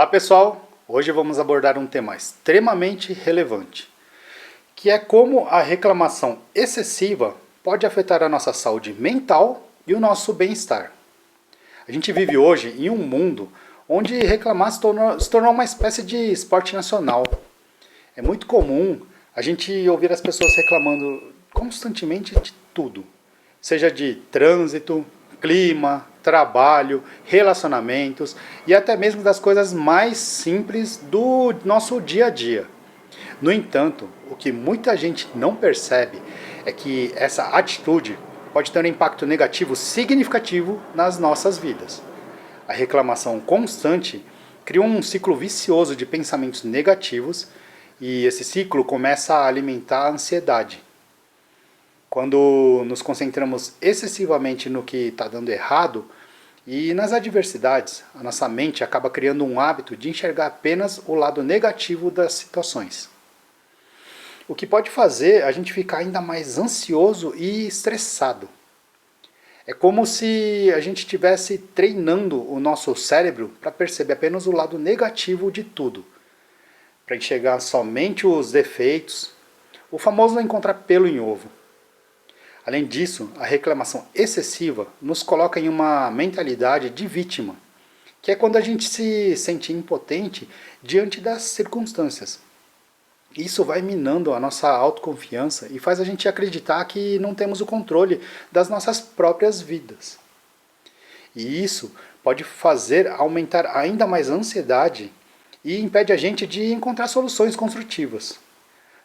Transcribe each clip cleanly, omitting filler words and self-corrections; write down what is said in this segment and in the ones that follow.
Olá pessoal, hoje vamos abordar um tema extremamente relevante, que é como a reclamação excessiva pode afetar a nossa saúde mental e o nosso bem-estar. A gente vive hoje em um mundo onde reclamar se tornou uma espécie de esporte nacional. É muito comum a gente ouvir as pessoas reclamando constantemente de tudo, seja de trânsito, clima, trabalho, relacionamentos e até mesmo das coisas mais simples do nosso dia a dia. No entanto, o que muita gente não percebe é que essa atitude pode ter um impacto negativo significativo nas nossas vidas. A reclamação constante cria um ciclo vicioso de pensamentos negativos e esse ciclo começa a alimentar a ansiedade. Quando nos concentramos excessivamente no que está dando errado e nas adversidades, a nossa mente acaba criando um hábito de enxergar apenas o lado negativo das situações. O que pode fazer a gente ficar ainda mais ansioso e estressado. É como se a gente estivesse treinando o nosso cérebro para perceber apenas o lado negativo de tudo, para enxergar somente os defeitos, o famoso não encontrar pelo em ovo. Além disso, a reclamação excessiva nos coloca em uma mentalidade de vítima, que é quando a gente se sente impotente diante das circunstâncias. Isso vai minando a nossa autoconfiança e faz a gente acreditar que não temos o controle das nossas próprias vidas. E isso pode fazer aumentar ainda mais a ansiedade e impede a gente de encontrar soluções construtivas.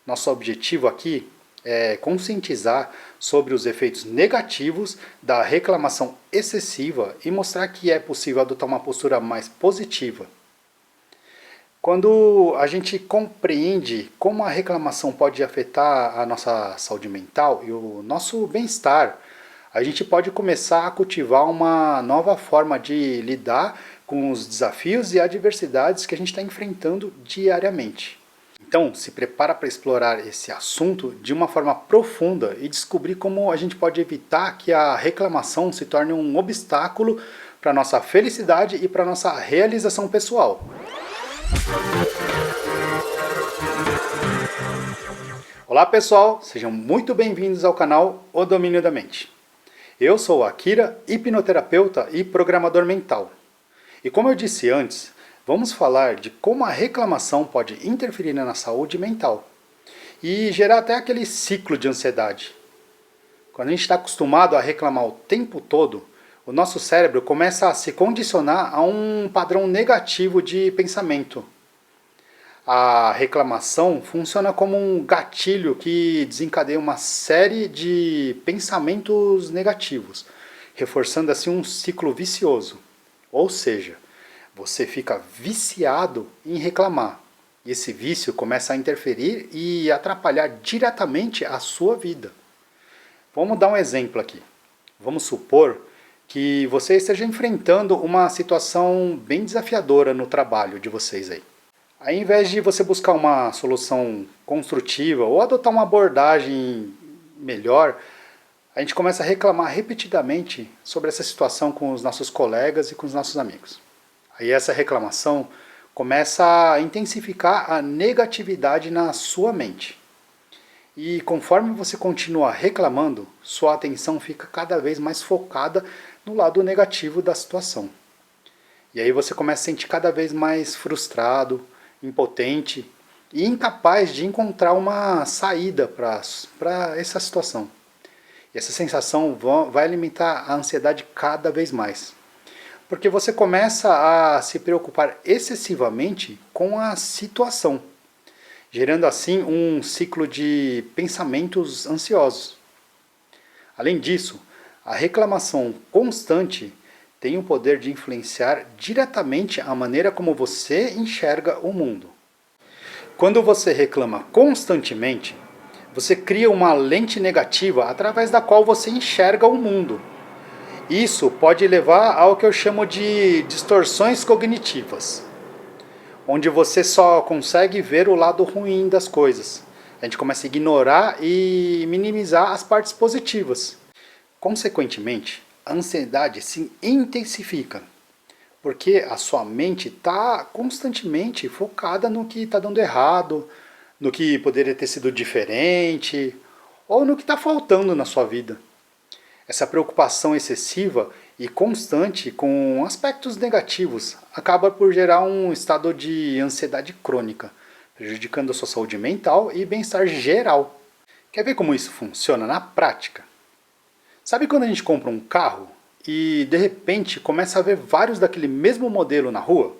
Nosso objetivo aqui é conscientizar sobre os efeitos negativos da reclamação excessiva e mostrar que é possível adotar uma postura mais positiva. Quando a gente compreende como a reclamação pode afetar a nossa saúde mental e o nosso bem-estar, a gente pode começar a cultivar uma nova forma de lidar com os desafios e adversidades que a gente está enfrentando diariamente. Então, se prepara para explorar esse assunto de uma forma profunda e descobrir como a gente pode evitar que a reclamação se torne um obstáculo para a nossa felicidade e para a nossa realização pessoal. Olá pessoal, sejam muito bem-vindos ao canal O Domínio da Mente. Eu sou Akira, hipnoterapeuta e programador mental. E como eu disse antes, vamos falar de como a reclamação pode interferir na saúde mental e gerar até aquele ciclo de ansiedade. Quando a gente está acostumado a reclamar o tempo todo, o nosso cérebro começa a se condicionar a um padrão negativo de pensamento. A reclamação funciona como um gatilho que desencadeia uma série de pensamentos negativos, reforçando assim um ciclo vicioso. Ou seja, você fica viciado em reclamar. E esse vício começa a interferir e atrapalhar diretamente a sua vida. Vamos dar um exemplo aqui. Vamos supor que você esteja enfrentando uma situação bem desafiadora no trabalho de vocês aí. Ao invés de você buscar uma solução construtiva ou adotar uma abordagem melhor, a gente começa a reclamar repetidamente sobre essa situação com os nossos colegas e com os nossos amigos. Aí essa reclamação começa a intensificar a negatividade na sua mente. E conforme você continua reclamando, sua atenção fica cada vez mais focada no lado negativo da situação. E aí você começa a se sentir cada vez mais frustrado, impotente e incapaz de encontrar uma saída para essa situação. E essa sensação vai alimentar a ansiedade cada vez mais. Porque você começa a se preocupar excessivamente com a situação, gerando assim um ciclo de pensamentos ansiosos. Além disso, a reclamação constante tem o poder de influenciar diretamente a maneira como você enxerga o mundo. Quando você reclama constantemente, você cria uma lente negativa através da qual você enxerga o mundo. Isso pode levar ao que eu chamo de distorções cognitivas, onde você só consegue ver o lado ruim das coisas. A gente começa a ignorar e minimizar as partes positivas. Consequentemente, a ansiedade se intensifica, Porque a sua mente está constantemente focada no que está dando errado, no que poderia ter sido diferente, ou no que está faltando na sua vida. Essa preocupação excessiva e constante com aspectos negativos acaba por gerar um estado de ansiedade crônica, prejudicando a sua saúde mental e bem-estar geral. Quer ver como isso funciona na prática? Sabe quando a gente compra um carro e de repente começa a ver vários daquele mesmo modelo na rua?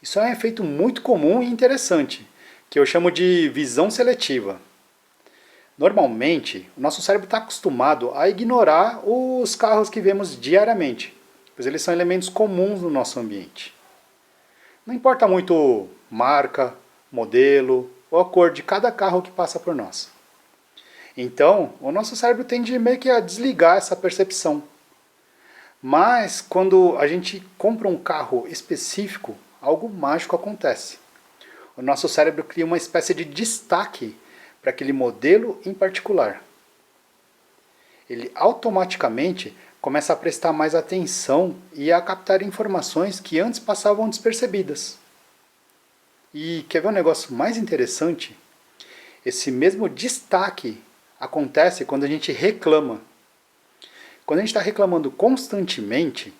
Isso é um efeito muito comum e interessante, que eu chamo de visão seletiva. Normalmente, o nosso cérebro está acostumado a ignorar os carros que vemos diariamente, pois eles são elementos comuns no nosso ambiente. Não importa muito marca, modelo ou a cor de cada carro que passa por nós. Então, o nosso cérebro tende meio que a desligar essa percepção. Mas, quando a gente compra um carro específico, algo mágico acontece. O nosso cérebro cria uma espécie de destaque para aquele modelo em particular. Ele automaticamente começa a prestar mais atenção e a captar informações que antes passavam despercebidas. E quer ver um negócio mais interessante? Esse mesmo destaque acontece quando a gente reclama. Quando a gente está reclamando constantemente,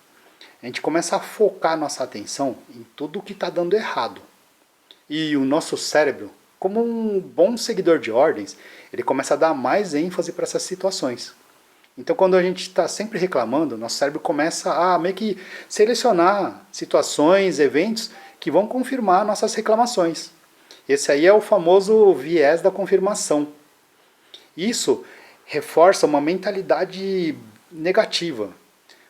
a gente começa a focar nossa atenção em tudo o que está dando errado. E o nosso cérebro, como um bom seguidor de ordens, ele começa a dar mais ênfase para essas situações. Então, quando a gente está sempre reclamando, nosso cérebro começa a meio que selecionar situações, eventos que vão confirmar nossas reclamações. Esse aí é o famoso viés da confirmação. Isso reforça uma mentalidade negativa,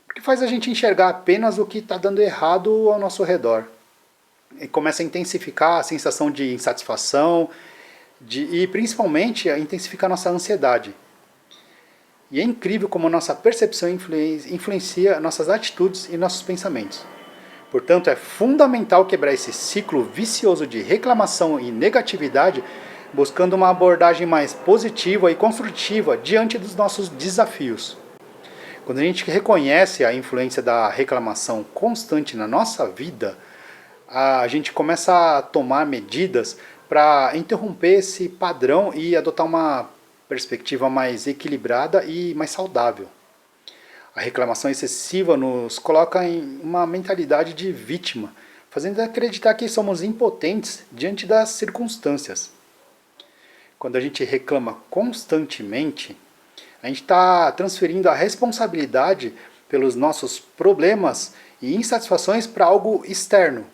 porque faz a gente enxergar apenas o que está dando errado ao nosso redor. E começa a intensificar a sensação de insatisfação e principalmente a intensificar nossa ansiedade. E é incrível como a nossa percepção influencia nossas atitudes e nossos pensamentos. Portanto, é fundamental quebrar esse ciclo vicioso de reclamação e negatividade, buscando uma abordagem mais positiva e construtiva diante dos nossos desafios. Quando a gente reconhece a influência da reclamação constante na nossa vida, a gente começa a tomar medidas para interromper esse padrão e adotar uma perspectiva mais equilibrada e mais saudável. A reclamação excessiva nos coloca em uma mentalidade de vítima, fazendo acreditar que somos impotentes diante das circunstâncias. Quando a gente reclama constantemente, a gente está transferindo a responsabilidade pelos nossos problemas e insatisfações para algo externo,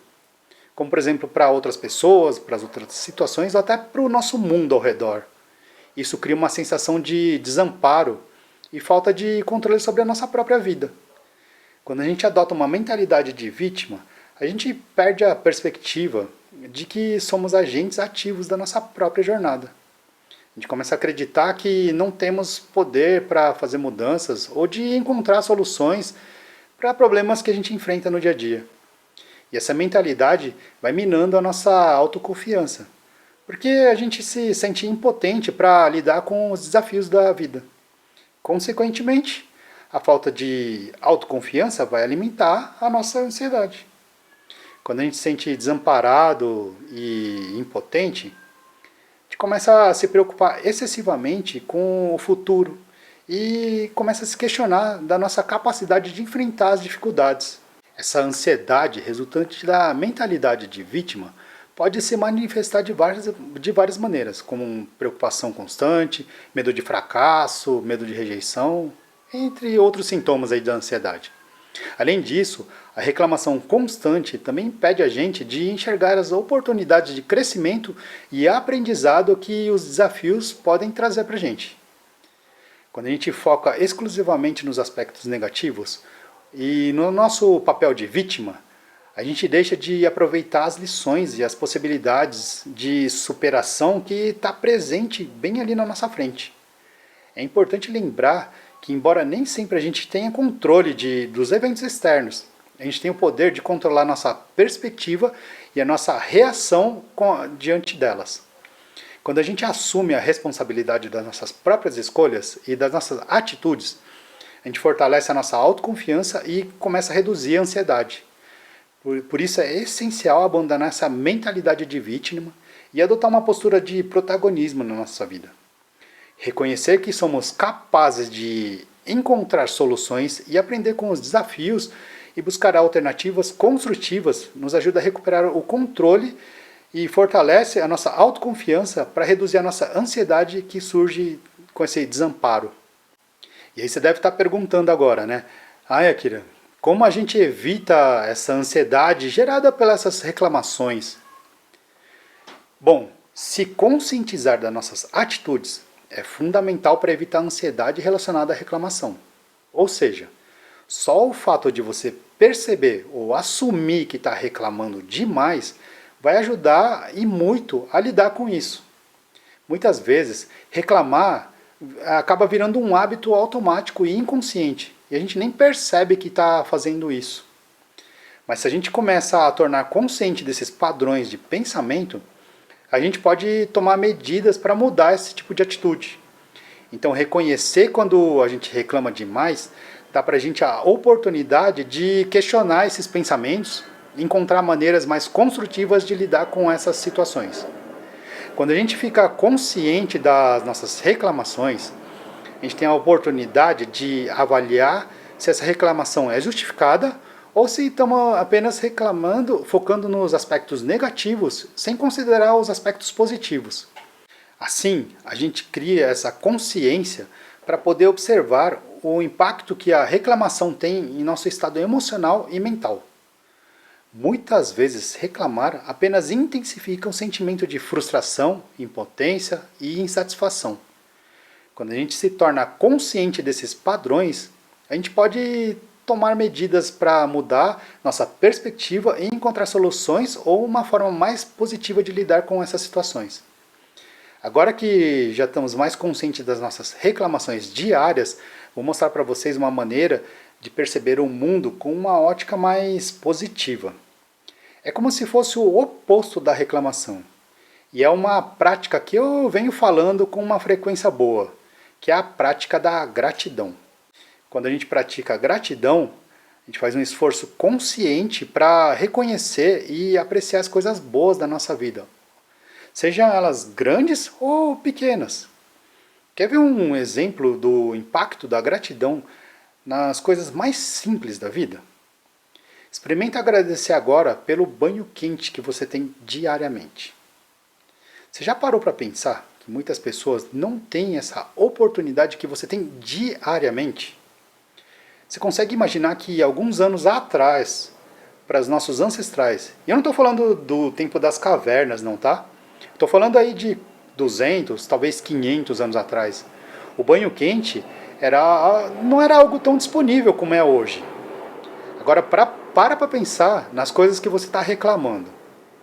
como por exemplo para outras pessoas, para as outras situações, ou até para o nosso mundo ao redor. Isso cria uma sensação de desamparo e falta de controle sobre a nossa própria vida. Quando a gente adota uma mentalidade de vítima, a gente perde a perspectiva de que somos agentes ativos da nossa própria jornada. A gente começa a acreditar que não temos poder para fazer mudanças ou de encontrar soluções para problemas que a gente enfrenta no dia a dia. E essa mentalidade vai minando a nossa autoconfiança, porque a gente se sente impotente para lidar com os desafios da vida. Consequentemente, a falta de autoconfiança vai alimentar a nossa ansiedade. Quando a gente se sente desamparado e impotente, a gente começa a se preocupar excessivamente com o futuro e começa a se questionar da nossa capacidade de enfrentar as dificuldades. Essa ansiedade resultante da mentalidade de vítima pode se manifestar de várias maneiras, como preocupação constante, medo de fracasso, medo de rejeição, entre outros sintomas aí da ansiedade. Além disso, a reclamação constante também impede a gente de enxergar as oportunidades de crescimento e aprendizado que os desafios podem trazer para a gente. Quando a gente foca exclusivamente nos aspectos negativos e no nosso papel de vítima, a gente deixa de aproveitar as lições e as possibilidades de superação que está presente bem ali na nossa frente. É importante lembrar que, embora nem sempre a gente tenha controle dos eventos externos, a gente tem o poder de controlar a nossa perspectiva e a nossa reação diante delas. Quando a gente assume a responsabilidade das nossas próprias escolhas e das nossas atitudes, a gente fortalece a nossa autoconfiança e começa a reduzir a ansiedade. Por isso é essencial abandonar essa mentalidade de vítima e adotar uma postura de protagonismo na nossa vida. Reconhecer que somos capazes de encontrar soluções e aprender com os desafios e buscar alternativas construtivas nos ajuda a recuperar o controle e fortalece a nossa autoconfiança para reduzir a nossa ansiedade que surge com esse desamparo. E aí você deve estar perguntando agora, né? Akira, como a gente evita essa ansiedade gerada pelas reclamações? Bom, se conscientizar das nossas atitudes é fundamental para evitar a ansiedade relacionada à reclamação. Ou seja, só o fato de você perceber ou assumir que está reclamando demais vai ajudar e muito a lidar com isso. Muitas vezes, reclamar acaba virando um hábito automático e inconsciente, e a gente nem percebe que está fazendo isso. Mas se a gente começa a tornar consciente desses padrões de pensamento, a gente pode tomar medidas para mudar esse tipo de atitude. Então, reconhecer quando a gente reclama demais dá para a gente a oportunidade de questionar esses pensamentos e encontrar maneiras mais construtivas de lidar com essas situações. Quando a gente fica consciente das nossas reclamações, a gente tem a oportunidade de avaliar se essa reclamação é justificada ou se estamos apenas reclamando, focando nos aspectos negativos, sem considerar os aspectos positivos. Assim, a gente cria essa consciência para poder observar o impacto que a reclamação tem em nosso estado emocional e mental. Muitas vezes, reclamar apenas intensifica o sentimento de frustração, impotência e insatisfação. Quando a gente se torna consciente desses padrões, a gente pode tomar medidas para mudar nossa perspectiva e encontrar soluções ou uma forma mais positiva de lidar com essas situações. Agora que já estamos mais conscientes das nossas reclamações diárias, vou mostrar para vocês uma maneira de perceber o mundo com uma ótica mais positiva. É como se fosse o oposto da reclamação. E é uma prática que eu venho falando com uma frequência boa, que é a prática da gratidão. Quando a gente pratica a gratidão, a gente faz um esforço consciente para reconhecer e apreciar as coisas boas da nossa vida, sejam elas grandes ou pequenas. Quer ver um exemplo do impacto da gratidão nas coisas mais simples da vida? Experimenta agradecer agora pelo banho quente que você tem diariamente. Você já parou para pensar que muitas pessoas não têm essa oportunidade que você tem diariamente? Você consegue imaginar que alguns anos atrás, para os nossos ancestrais, e eu não estou falando do tempo das cavernas não, tá? Estou falando aí de 200, talvez 500 anos atrás. O banho quente não era algo tão disponível como é hoje. Agora, para pensar nas coisas que você está reclamando.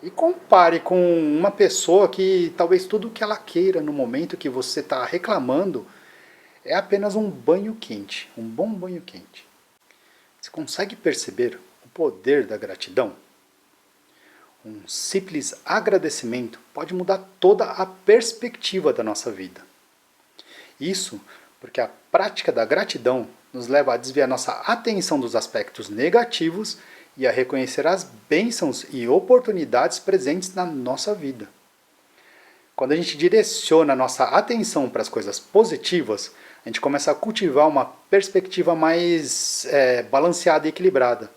E compare com uma pessoa que talvez tudo que ela queira no momento que você está reclamando é apenas um banho quente, um bom banho quente. Você consegue perceber o poder da gratidão? Um simples agradecimento pode mudar toda a perspectiva da nossa vida. Isso porque a prática da gratidão nos leva a desviar nossa atenção dos aspectos negativos e a reconhecer as bênçãos e oportunidades presentes na nossa vida. Quando a gente direciona a nossa atenção para as coisas positivas, a gente começa a cultivar uma perspectiva mais balanceada e equilibrada.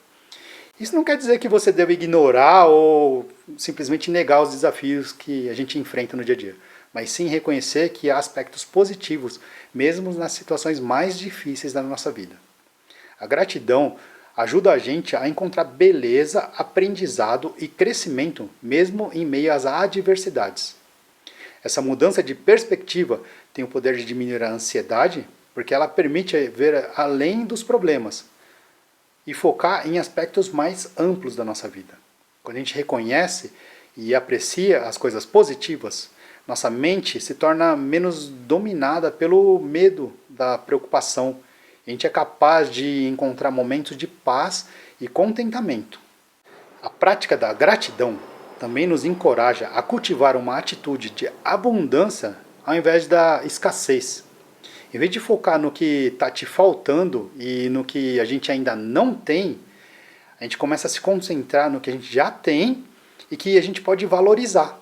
Isso não quer dizer que você deve ignorar ou simplesmente negar os desafios que a gente enfrenta no dia a dia, mas sim reconhecer que há aspectos positivos, mesmo nas situações mais difíceis da nossa vida. A gratidão ajuda a gente a encontrar beleza, aprendizado e crescimento, mesmo em meio às adversidades. Essa mudança de perspectiva tem o poder de diminuir a ansiedade, porque ela permite ver além dos problemas e focar em aspectos mais amplos da nossa vida. Quando a gente reconhece e aprecia as coisas positivas, nossa mente se torna menos dominada pelo medo da preocupação. A gente é capaz de encontrar momentos de paz e contentamento. A prática da gratidão também nos encoraja a cultivar uma atitude de abundância ao invés da escassez. Em vez de focar no que está te faltando e no que a gente ainda não tem, A gente começa a se concentrar no que a gente já tem e que a gente pode valorizar.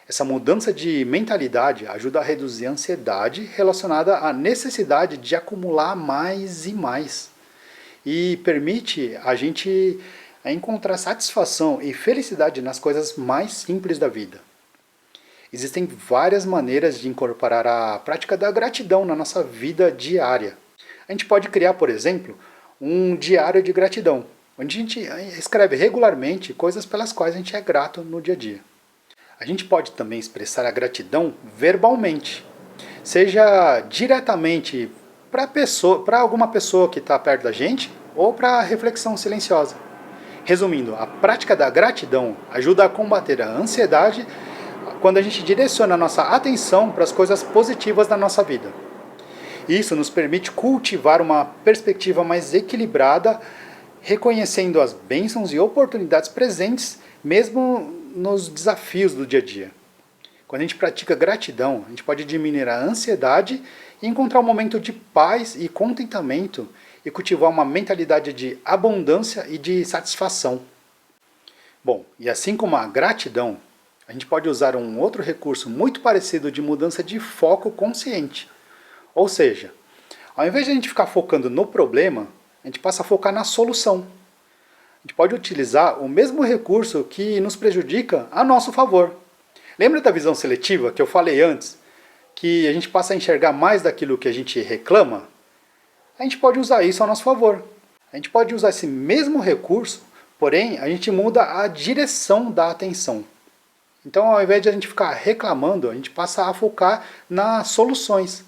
Essa mudança de mentalidade ajuda a reduzir a ansiedade relacionada à necessidade de acumular mais e mais. E permite a gente encontrar satisfação e felicidade nas coisas mais simples da vida. Existem várias maneiras de incorporar a prática da gratidão na nossa vida diária. A gente pode criar, por exemplo, um diário de gratidão, onde a gente escreve regularmente coisas pelas quais a gente é grato no dia a dia. A gente pode também expressar a gratidão verbalmente, seja diretamente para alguma pessoa que está perto da gente ou para a reflexão silenciosa. Resumindo, a prática da gratidão ajuda a combater a ansiedade quando a gente direciona a nossa atenção para as coisas positivas da nossa vida. Isso nos permite cultivar uma perspectiva mais equilibrada, reconhecendo as bênçãos e oportunidades presentes, mesmo nos desafios do dia a dia. Quando a gente pratica gratidão, a gente pode diminuir a ansiedade e encontrar um momento de paz e contentamento e cultivar uma mentalidade de abundância e de satisfação. Bom, e assim como a gratidão, a gente pode usar um outro recurso muito parecido de mudança de foco consciente. Ou seja, ao invés de a gente ficar focando no problema, a gente passa a focar na solução. A gente pode utilizar o mesmo recurso que nos prejudica a nosso favor. Lembra da visão seletiva que eu falei antes? Que a gente passa a enxergar mais daquilo que a gente reclama? A gente pode usar isso a nosso favor. A gente pode usar esse mesmo recurso, porém a gente muda a direção da atenção. Então, ao invés de a gente ficar reclamando, a gente passa a focar nas soluções.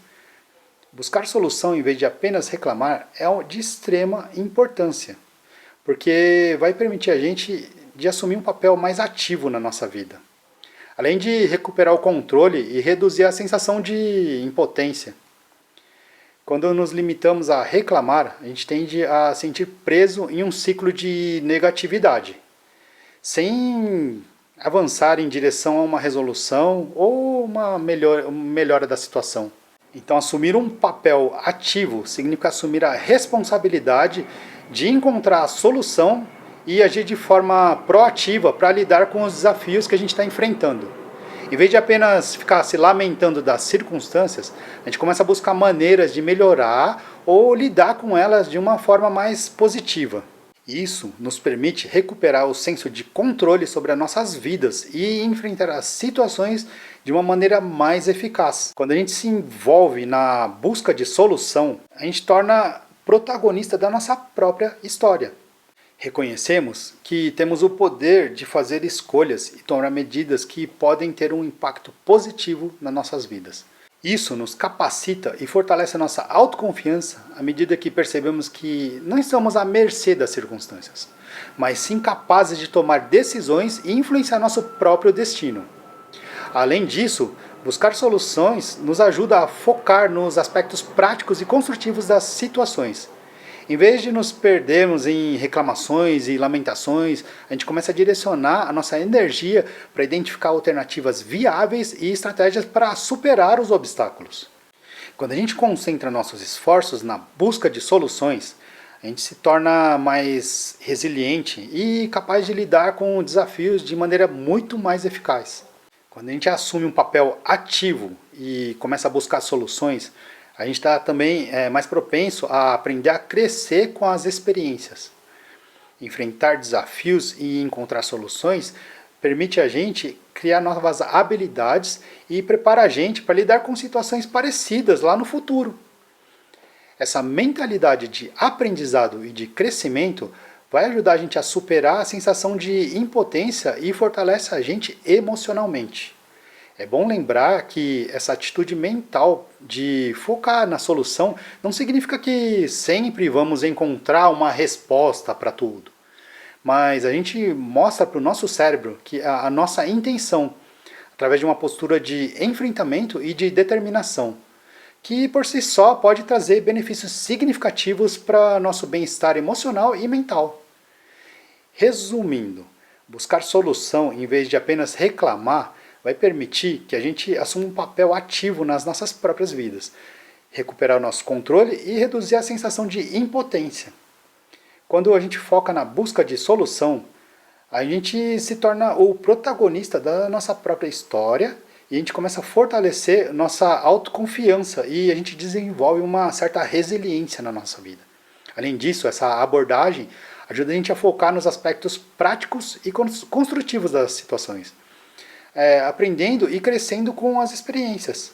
Buscar solução em vez de apenas reclamar é de extrema importância, porque vai permitir a gente de assumir um papel mais ativo na nossa vida. Além de recuperar o controle e reduzir a sensação de impotência. Quando nos limitamos a reclamar, a gente tende a sentir preso em um ciclo de negatividade, sem avançar em direção a uma resolução ou uma melhora da situação. Então, assumir um papel ativo significa assumir a responsabilidade de encontrar a solução e agir de forma proativa para lidar com os desafios que a gente está enfrentando. Em vez de apenas ficar se lamentando das circunstâncias, a gente começa a buscar maneiras de melhorar ou lidar com elas de uma forma mais positiva. Isso nos permite recuperar o senso de controle sobre as nossas vidas e enfrentar as situações de uma maneira mais eficaz. Quando a gente se envolve na busca de solução, a gente torna protagonista da nossa própria história. Reconhecemos que temos o poder de fazer escolhas e tomar medidas que podem ter um impacto positivo nas nossas vidas. Isso nos capacita e fortalece a nossa autoconfiança à medida que percebemos que não estamos à mercê das circunstâncias, mas sim capazes de tomar decisões e influenciar nosso próprio destino. Além disso, buscar soluções nos ajuda a focar nos aspectos práticos e construtivos das situações. Em vez de nos perdermos em reclamações e lamentações, a gente começa a direcionar a nossa energia para identificar alternativas viáveis e estratégias para superar os obstáculos. Quando a gente concentra nossos esforços na busca de soluções, a gente se torna mais resiliente e capaz de lidar com desafios de maneira muito mais eficaz. Quando a gente assume um papel ativo e começa a buscar soluções, a gente está também mais propenso a aprender a crescer com as experiências. Enfrentar desafios e encontrar soluções permite a gente criar novas habilidades e prepara a gente para lidar com situações parecidas lá no futuro. Essa mentalidade de aprendizado e de crescimento vai ajudar a gente a superar a sensação de impotência e fortalece a gente emocionalmente. É bom lembrar que essa atitude mental de focar na solução não significa que sempre vamos encontrar uma resposta para tudo. Mas a gente mostra para o nosso cérebro que a nossa intenção, através de uma postura de enfrentamento e de determinação, que por si só pode trazer benefícios significativos para nosso bem-estar emocional e mental. Resumindo, buscar solução em vez de apenas reclamar vai permitir que a gente assuma um papel ativo nas nossas próprias vidas, recuperar o nosso controle e reduzir a sensação de impotência. Quando a gente foca na busca de solução, a gente se torna o protagonista da nossa própria história e a gente começa a fortalecer nossa autoconfiança e a gente desenvolve uma certa resiliência na nossa vida. Além disso, essa abordagem ajuda a gente a focar nos aspectos práticos e construtivos das situações, aprendendo e crescendo com as experiências.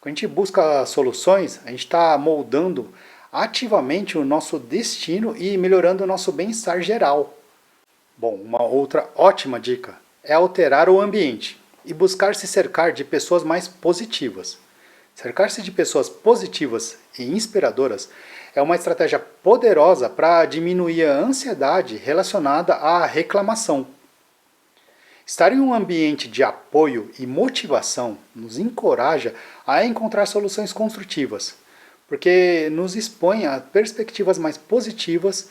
Quando a gente busca soluções, a gente está moldando ativamente o nosso destino e melhorando o nosso bem-estar geral. Bom, uma outra ótima dica é alterar o ambiente e buscar se cercar de pessoas mais positivas. Cercar-se de pessoas positivas e inspiradoras é uma estratégia poderosa para diminuir a ansiedade relacionada à reclamação. Estar em um ambiente de apoio e motivação nos encoraja a encontrar soluções construtivas, porque nos expõe a perspectivas mais positivas,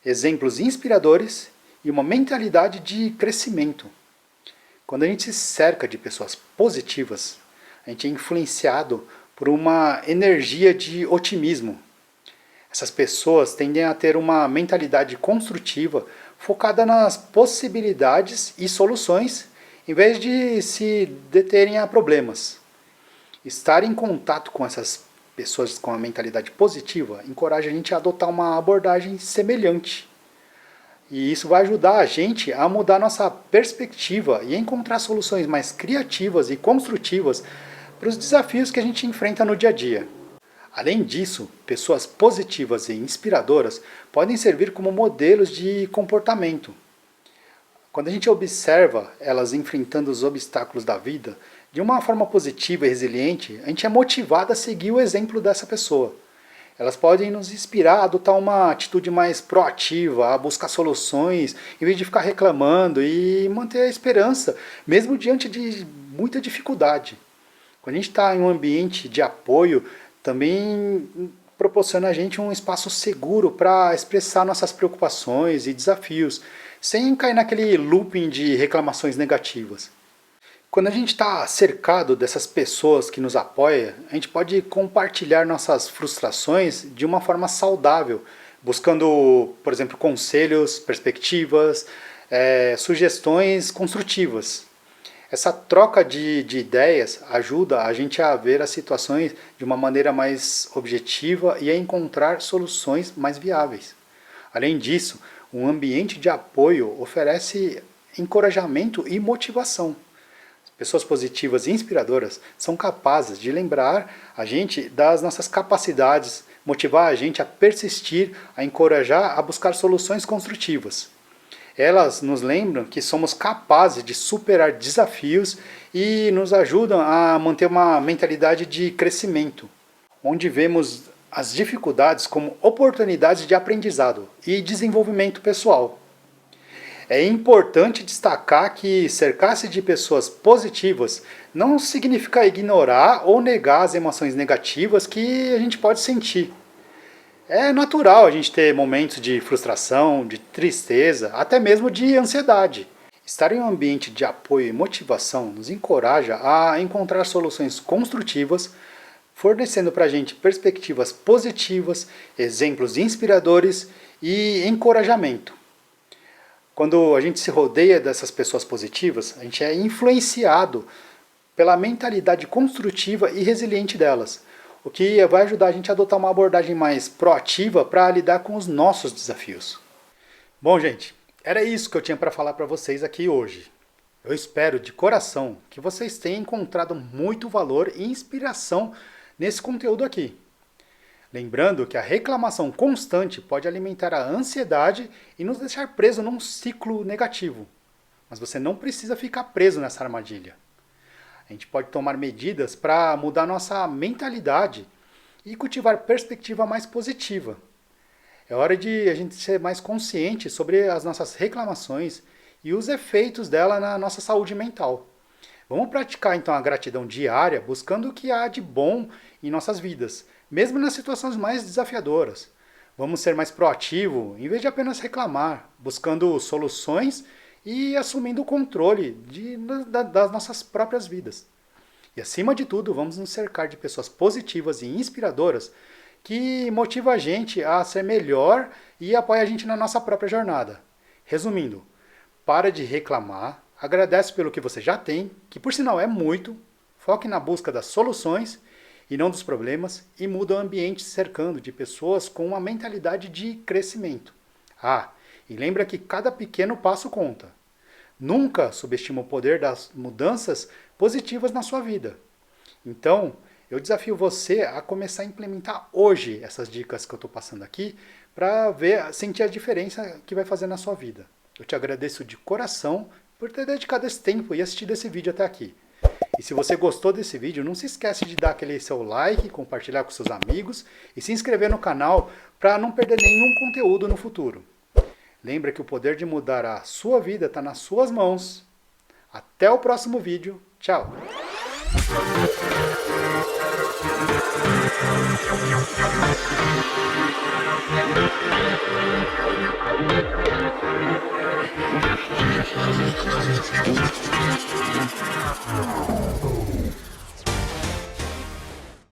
exemplos inspiradores e uma mentalidade de crescimento. Quando a gente se cerca de pessoas positivas, a gente é influenciado por uma energia de otimismo. Essas pessoas tendem a ter uma mentalidade construtiva focada nas possibilidades e soluções, em vez de se deterem a problemas. Estar em contato com essas pessoas com a mentalidade positiva encoraja a gente a adotar uma abordagem semelhante. E isso vai ajudar a gente a mudar nossa perspectiva e encontrar soluções mais criativas e construtivas para os desafios que a gente enfrenta no dia a dia. Além disso, pessoas positivas e inspiradoras podem servir como modelos de comportamento. Quando a gente observa elas enfrentando os obstáculos da vida de uma forma positiva e resiliente, a gente é motivado a seguir o exemplo dessa pessoa. Elas podem nos inspirar a adotar uma atitude mais proativa, a buscar soluções, em vez de ficar reclamando e manter a esperança, mesmo diante de muita dificuldade. Quando a gente está em um ambiente de apoio, também proporciona a gente um espaço seguro para expressar nossas preocupações e desafios, sem cair naquele looping de reclamações negativas. Quando a gente está cercado dessas pessoas que nos apoiam, a gente pode compartilhar nossas frustrações de uma forma saudável, buscando, por exemplo, conselhos, perspectivas, sugestões construtivas. Essa troca de ideias ajuda a gente a ver as situações de uma maneira mais objetiva e a encontrar soluções mais viáveis. Além disso, um ambiente de apoio oferece encorajamento e motivação. Pessoas positivas e inspiradoras são capazes de lembrar a gente das nossas capacidades, motivar a gente a persistir, a encorajar a buscar soluções construtivas. Elas nos lembram que somos capazes de superar desafios e nos ajudam a manter uma mentalidade de crescimento, onde vemos as dificuldades como oportunidades de aprendizado e desenvolvimento pessoal. É importante destacar que cercar-se de pessoas positivas não significa ignorar ou negar as emoções negativas que a gente pode sentir. É natural a gente ter momentos de frustração, de tristeza, até mesmo de ansiedade. Estar em um ambiente de apoio e motivação nos encoraja a encontrar soluções construtivas, fornecendo para a gente perspectivas positivas, exemplos inspiradores e encorajamento. Quando a gente se rodeia dessas pessoas positivas, a gente é influenciado pela mentalidade construtiva e resiliente delas, o que vai ajudar a gente a adotar uma abordagem mais proativa para lidar com os nossos desafios. Bom, gente, era isso que eu tinha para falar para vocês aqui hoje. Eu espero de coração que vocês tenham encontrado muito valor e inspiração nesse conteúdo aqui. Lembrando que a reclamação constante pode alimentar a ansiedade e nos deixar presos num ciclo negativo. Mas você não precisa ficar preso nessa armadilha. A gente pode tomar medidas para mudar nossa mentalidade e cultivar perspectiva mais positiva. É hora de a gente ser mais consciente sobre as nossas reclamações e os efeitos dela na nossa saúde mental. Vamos praticar então a gratidão diária, buscando o que há de bom em nossas vidas, mesmo nas situações mais desafiadoras. Vamos ser mais proativos, em vez de apenas reclamar, buscando soluções e assumindo o controle das nossas próprias vidas. E acima de tudo, vamos nos cercar de pessoas positivas e inspiradoras que motiva a gente a ser melhor e apoia a gente na nossa própria jornada. Resumindo, para de reclamar, agradece pelo que você já tem, que por sinal é muito, foque na busca das soluções e não dos problemas e muda o ambiente se cercando de pessoas com uma mentalidade de crescimento. E lembra que cada pequeno passo conta. Nunca subestima o poder das mudanças positivas na sua vida. Então, eu desafio você a começar a implementar hoje essas dicas que eu estou passando aqui para sentir a diferença que vai fazer na sua vida. Eu te agradeço de coração por ter dedicado esse tempo e assistido esse vídeo até aqui. E se você gostou desse vídeo, não se esquece de dar aquele seu like, compartilhar com seus amigos e se inscrever no canal para não perder nenhum conteúdo no futuro. Lembra que o poder de mudar a sua vida está nas suas mãos. Até o próximo vídeo. Tchau!